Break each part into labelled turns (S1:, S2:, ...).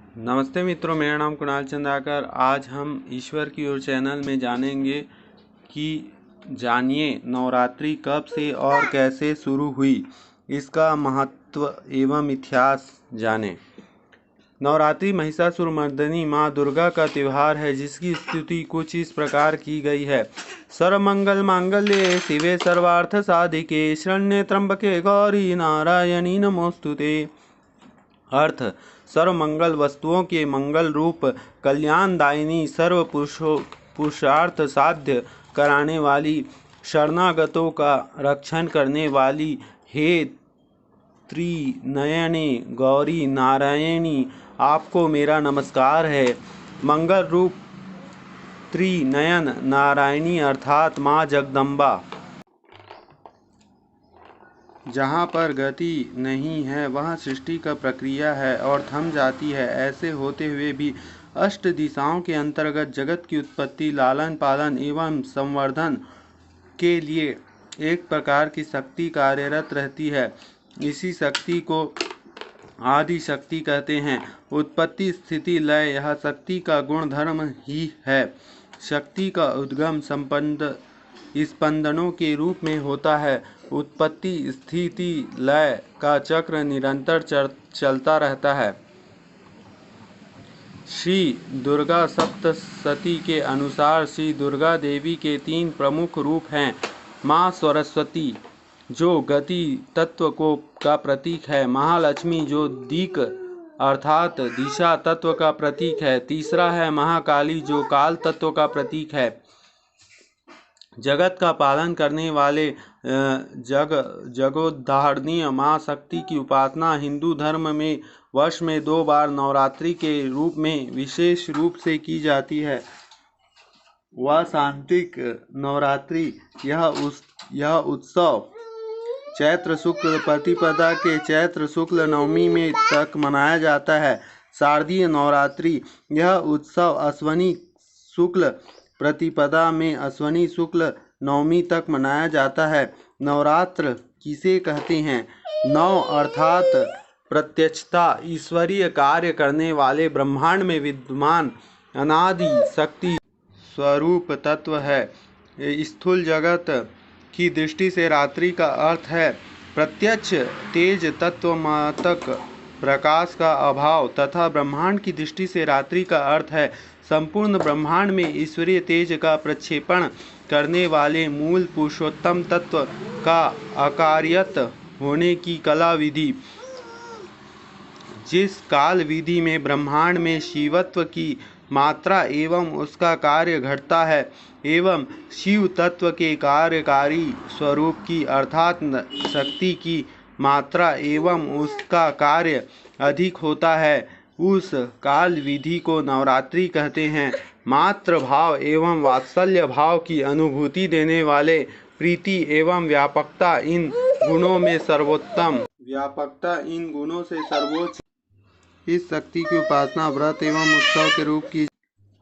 S1: नमस्ते मित्रों, मेरा नाम कुणाल चंद्राकर। आज हम ईश्वर की ओर चैनल में जानेंगे कि जानिए नवरात्रि कब से और कैसे शुरू हुई, इसका महत्व एवं इतिहास जानें। नवरात्रि महिषासुरमर्दिनी माँ दुर्गा का त्यौहार है, जिसकी स्तुति कुछ इस प्रकार की गई है। सर्वमंगल मांगल्ये शिवे सर्वार्थ साधिके शरण्ये त्र्यंबके गौरी नारायणी नमोस्तुते। अर्थ: सर्वमंगल वस्तुओं के मंगल रूप, कल्याणदायिनी, सर्व पुरुषार्थ साध्य कराने वाली, शरणागतों का रक्षण करने वाली, हे त्रिनयने गौरी नारायणी, आपको मेरा नमस्कार है। मंगल रूप त्रिनयन नारायणी अर्थात माँ जगदम्बा। जहाँ पर गति नहीं है वहाँ सृष्टि का प्रक्रिया है और थम जाती है। ऐसे होते हुए भी अष्ट दिशाओं के अंतर्गत जगत की उत्पत्ति, लालन पालन एवं संवर्धन के लिए एक प्रकार की शक्ति कार्यरत रहती है। इसी शक्ति को आदि शक्ति कहते हैं। उत्पत्ति, स्थिति, लय यह शक्ति का गुण धर्म ही है। शक्ति का उद्गम स्पंदनों के रूप में होता है। उत्पत्ति, स्थिति, लय का चक्र निरंतर चलता रहता है। श्री दुर्गा सप्तशती के अनुसार श्री दुर्गा देवी के 3 प्रमुख रूप हैं। माँ सरस्वती, जो गति तत्व का प्रतीक है। महालक्ष्मी, जो दिक् अर्थात दिशा तत्व का प्रतीक है। तीसरा है महाकाली, जो काल तत्व का प्रतीक है। जगत का पालन करने वाले जगोद्धारणीय माँ शक्ति की उपासना हिंदू धर्म में वर्ष में 2 बार नवरात्रि के रूप में विशेष रूप से की जाती है। वासंतिक नवरात्रि यह उत्सव चैत्र शुक्ल प्रतिपदा के चैत्र शुक्ल नवमी में तक मनाया जाता है। शारदीय नवरात्रि यह उत्सव अश्विनी शुक्ल प्रतिपदा में अश्विनी शुक्ल नवमी तक मनाया जाता है। नवरात्र किसे कहते हैं? नव अर्थात प्रत्यक्षता ईश्वरीय कार्य करने वाले ब्रह्मांड में विद्यमान अनादि शक्ति स्वरूप तत्व है। स्थूल जगत की दृष्टि से रात्रि का अर्थ है प्रत्यक्ष तेज तत्वमात्रक प्रकाश का अभाव, तथा ब्रह्मांड की दृष्टि से रात्रि का अर्थ है संपूर्ण ब्रह्मांड में ईश्वरीय तेज का प्रक्षेपण करने वाले मूल पुरुषोत्तम तत्व का अकार्यत होने की कला विधि। जिस काल विधि में ब्रह्मांड में शिवत्व की मात्रा एवं उसका कार्य घटता है, एवं शिव तत्व के कार्यकारी स्वरूप की अर्थात शक्ति की मात्रा एवं उसका कार्य अधिक होता है, उस काल विधि को नवरात्रि कहते हैं। मातृ भाव एवं वात्सल्य भाव की अनुभूति देने वाले प्रीति एवं व्यापकता इन गुणों से सर्वोच्च इस शक्ति की उपासना व्रत एवं उत्सव के रूप की।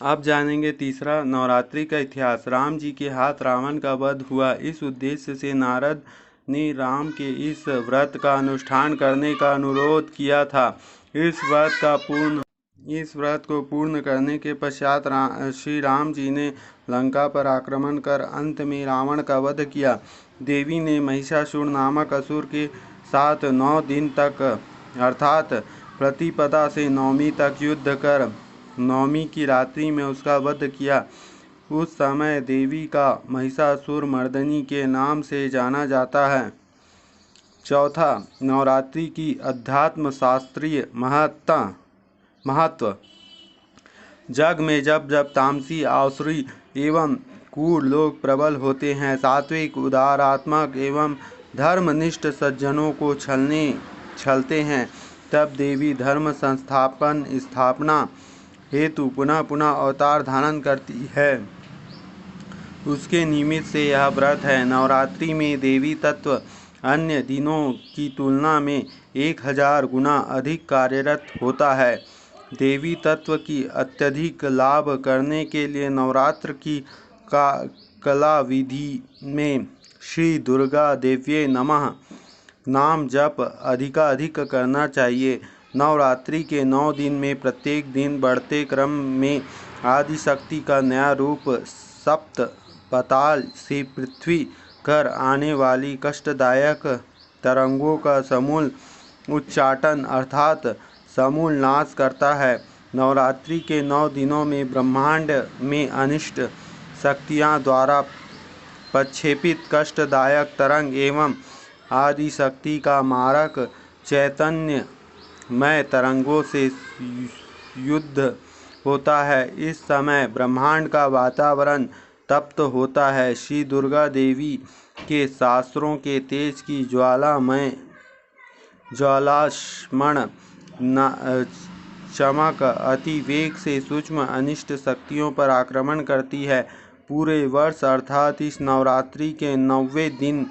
S1: अब जानेंगे तीसरा, नवरात्रि का इतिहास। राम जी के हाथ रावण का वध हुआ। इस उद्देश्य से नारद ने राम के इस व्रत का अनुष्ठान करने का अनुरोध किया था। इस व्रत को पूर्ण करने के पश्चात श्री राम जी ने लंका पर आक्रमण कर अंत में रावण का वध किया। देवी ने महिषासुर नामक असुर के साथ 9 दिन तक अर्थात प्रतिपदा से नवमी तक युद्ध कर नवमी की रात्रि में उसका वध किया। उस समय देवी का महिषासुरमर्दिनी के नाम से जाना जाता है। चौथा, नवरात्रि की अध्यात्म शास्त्रीय महत्व। जग में जब जब तामसी, आसुरी एवं क्रूर लोग प्रबल होते हैं, सात्विक, उदारात्मक एवं धर्मनिष्ठ सज्जनों को छलते हैं, तब देवी धर्म स्थापना हेतु पुनः पुनः अवतार धारण करती है। उसके निमित्त से यह व्रत है। नवरात्रि में देवी तत्व अन्य दिनों की तुलना में 1000 गुना अधिक कार्यरत होता है। देवी तत्व की अत्यधिक लाभ करने के लिए नवरात्र की कला विधि में श्री दुर्गा देव्ये नमः नाम जप अधिकाधिक करना चाहिए। नवरात्रि के 9 दिन में प्रत्येक दिन बढ़ते क्रम में आदिशक्ति का नया रूप सप्त पाताल से पृथ्वी कर आने वाली कष्टदायक तरंगों का समूल उच्चाटन अर्थात समूल नाश करता है। नवरात्रि के 9 दिनों में ब्रह्मांड में अनिष्ट शक्तियां द्वारा प्रक्षेपित कष्टदायक तरंग एवं आदिशक्ति का मारक चैतन्यमय तरंगों से युद्ध होता है। इस समय ब्रह्मांड का वातावरण तप्त होता है। श्री दुर्गा देवी के शास्त्रों के तेज की ज्वालास्मण चमक अति वेग से सूक्ष्म अनिष्ट शक्तियों पर आक्रमण करती है। पूरे वर्ष अर्थात इस नवरात्रि के 9वें दिन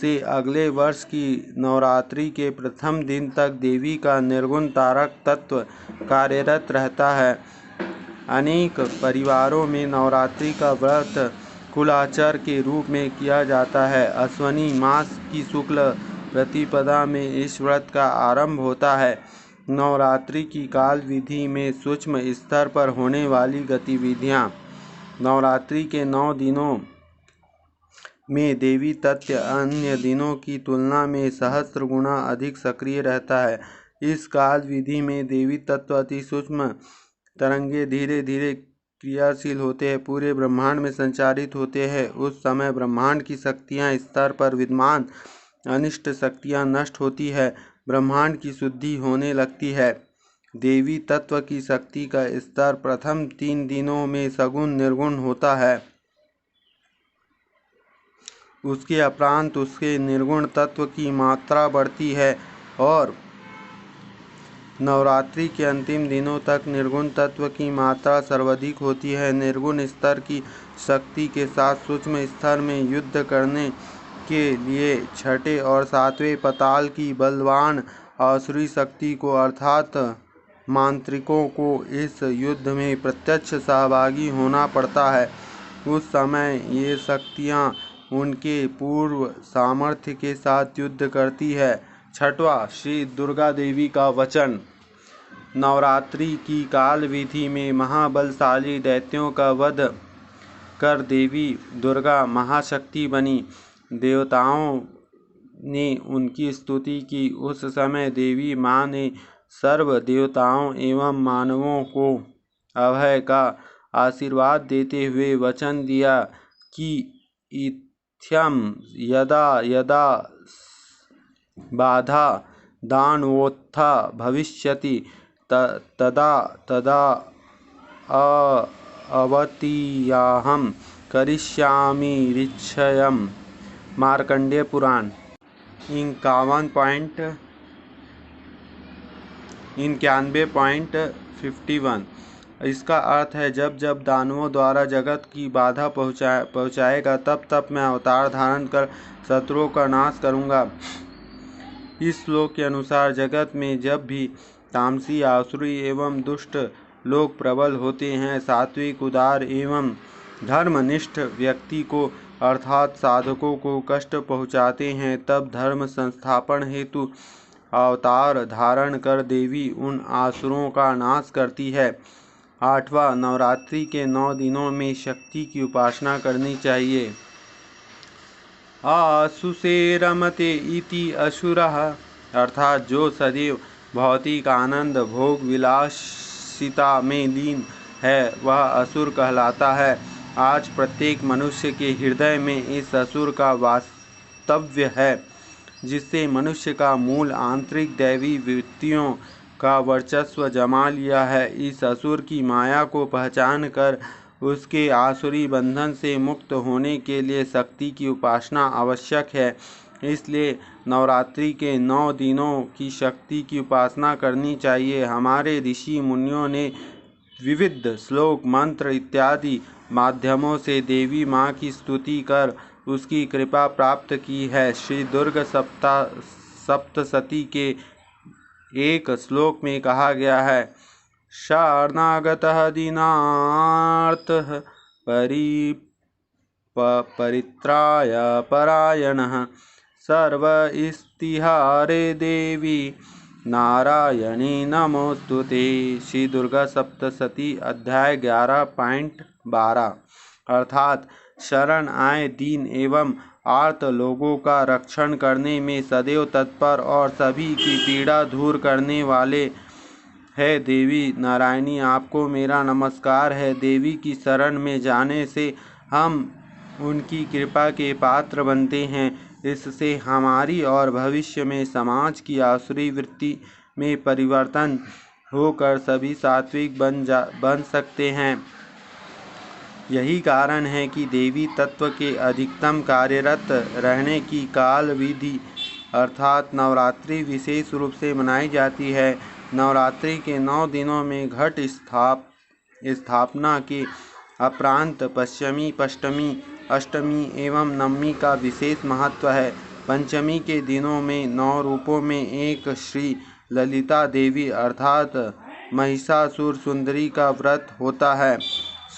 S1: से अगले वर्ष की नवरात्रि के प्रथम दिन तक देवी का निर्गुण तारक तत्व कार्यरत रहता है। अनेक परिवारों में नवरात्रि का व्रत कुलाचार के रूप में किया जाता है। अश्विनी मास की शुक्ल प्रतिपदा में इस व्रत का आरंभ होता है। नवरात्रि की काल विधि में सूक्ष्म स्तर पर होने वाली गतिविधियां नवरात्रि के 9 दिनों में देवी तत्व अन्य दिनों की तुलना में सहस्त्र गुना अधिक सक्रिय रहता है। इस काल विधि में देवी तत्व अति सूक्ष्म तरंगे धीरे धीरे क्रियाशील होते हैं, पूरे ब्रह्मांड में संचारित होते हैं। उस समय ब्रह्मांड की शक्तियां स्तर पर विद्यमान अनिष्ट शक्तियां नष्ट होती है, ब्रह्मांड की शुद्धि होने लगती है। देवी तत्व की शक्ति का स्तर प्रथम 3 दिनों में सगुण निर्गुण होता है। उसके उपरांत उसके निर्गुण तत्व की मात्रा बढ़ती है और नवरात्रि के अंतिम दिनों तक निर्गुण तत्व की मात्रा सर्वाधिक होती है। निर्गुण स्तर की शक्ति के साथ सूक्ष्म स्तर में युद्ध करने के लिए छठे और सातवें पाताल की बलवान आसुरी शक्ति को अर्थात मांत्रिकों को इस युद्ध में प्रत्यक्ष सहभागी होना पड़ता है। उस समय ये शक्तियाँ उनके पूर्व सामर्थ्य के साथ युद्ध करती है। छठवां, श्री दुर्गा देवी का वचन। नवरात्रि की काल विधि में महाबलशाली दैत्यों का वध कर देवी दुर्गा महाशक्ति बनी। देवताओं ने उनकी स्तुति की। उस समय देवी माँ ने सर्व देवताओं एवं मानवों को अभय का आशीर्वाद देते हुए वचन दिया कि इत्थं यदा यदा बाधा दानवोत्था भविष्यति तदा तदा अवतीयाहं करिष्यामि ऋक्षयम्। मार्कंडेय पुराण 91.51। इसका अर्थ है जब जब दानवों द्वारा जगत की बाधा पहुँचाएगा तब तब मैं अवतार धारण कर शत्रुओं का नाश करूँगा। इस श्लोक के अनुसार जगत में जब भी तामसी आसुरी एवं दुष्ट लोग प्रबल होते हैं, सात्विक उदार एवं धर्मनिष्ठ व्यक्ति को अर्थात साधकों को कष्ट पहुँचाते हैं, तब धर्म संस्थापन हेतु अवतार धारण कर देवी उन आसुरों का नाश करती है। 8वां, नवरात्रि के 9 दिनों में शक्ति की उपासना करनी चाहिए। आसुषे रमते इति असुरः अर्थात जो सदैव भौतिक आनंद भोग विलासिता में लीन है वह असुर कहलाता है। आज प्रत्येक मनुष्य के हृदय में इस असुर का वास्तव्य है, जिससे मनुष्य का मूल आंतरिक दैवी वृत्तियों का वर्चस्व जमा लिया है। इस असुर की माया को पहचान कर उसके आसुरी बंधन से मुक्त होने के लिए शक्ति की उपासना आवश्यक है। इसलिए नवरात्रि के 9 दिनों की शक्ति की उपासना करनी चाहिए। हमारे ऋषि मुनियों ने विविध श्लोक मंत्र इत्यादि माध्यमों से देवी माँ की स्तुति कर उसकी कृपा प्राप्त की है। श्री दुर्ग सप्तशती के एक श्लोक में कहा गया है, शरणागतः दीनार्तः परित्राय परायणः सर्वस्तिहारे देवी नारायणी नमोस्तुते। श्री दुर्गा सप्तशती अध्याय 11.12। अर्थात शरण आए दीन एवं आर्त लोगों का रक्षण करने में सदैव तत्पर और सभी की पीड़ा दूर करने वाले है देवी नारायणी, आपको मेरा नमस्कार है। देवी की शरण में जाने से हम उनकी कृपा के पात्र बनते हैं। इससे हमारी और भविष्य में समाज की आसुरी वृत्ति में परिवर्तन होकर सभी सात्विक बन सकते हैं। यही कारण है कि देवी तत्व के अधिकतम कार्यरत रहने की काल विधि अर्थात नवरात्रि विशेष रूप से मनाई जाती है। नवरात्रि के 9 दिनों में घट स्थापना के उपरांत पंचमी, अष्टमी एवं नवमी का विशेष महत्व है। पंचमी के दिनों में 9 रूपों में एक श्री ललिता देवी अर्थात महिषासुर सुंदरी का व्रत होता है।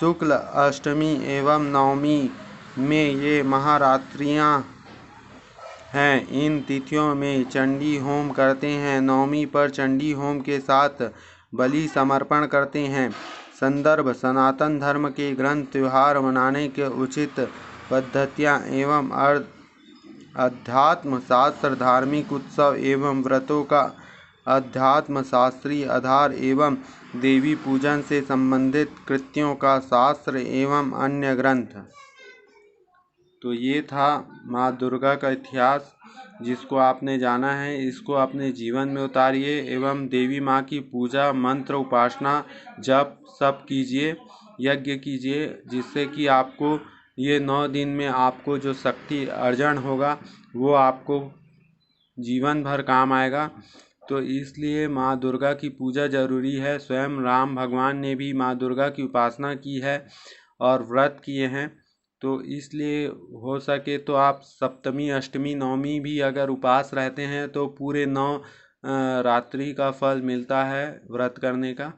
S1: शुक्ल अष्टमी एवं नवमी में ये महारात्रियां हैं। इन तिथियों में चंडी होम करते हैं। नवमी पर चंडी होम के साथ बलि समर्पण करते हैं। संदर्भ सनातन धर्म के ग्रंथ त्योहार मनाने के उचित पद्धतियाँ एवं अध्यात्म शास्त्र धार्मिक उत्सव एवं व्रतों का अध्यात्म शास्त्रीय आधार एवं देवी पूजन से संबंधित कृत्यों का शास्त्र एवं अन्य ग्रंथ। तो ये था माँ दुर्गा का इतिहास, जिसको आपने जाना है इसको अपने जीवन में उतारिए एवं देवी माँ की पूजा मंत्र उपासना जप सब कीजिए, यज्ञ कीजिए, जिससे कि आपको ये 9 दिन में आपको जो शक्ति अर्जन होगा वो आपको जीवन भर काम आएगा। तो इसलिए माँ दुर्गा की पूजा जरूरी है। स्वयं राम भगवान ने भी माँ दुर्गा की उपासना की है और व्रत किए हैं। तो इसलिए हो सके तो आप सप्तमी अष्टमी नवमी भी अगर उपास रहते हैं तो पूरे 9 रात्रि का फल मिलता है व्रत करने का।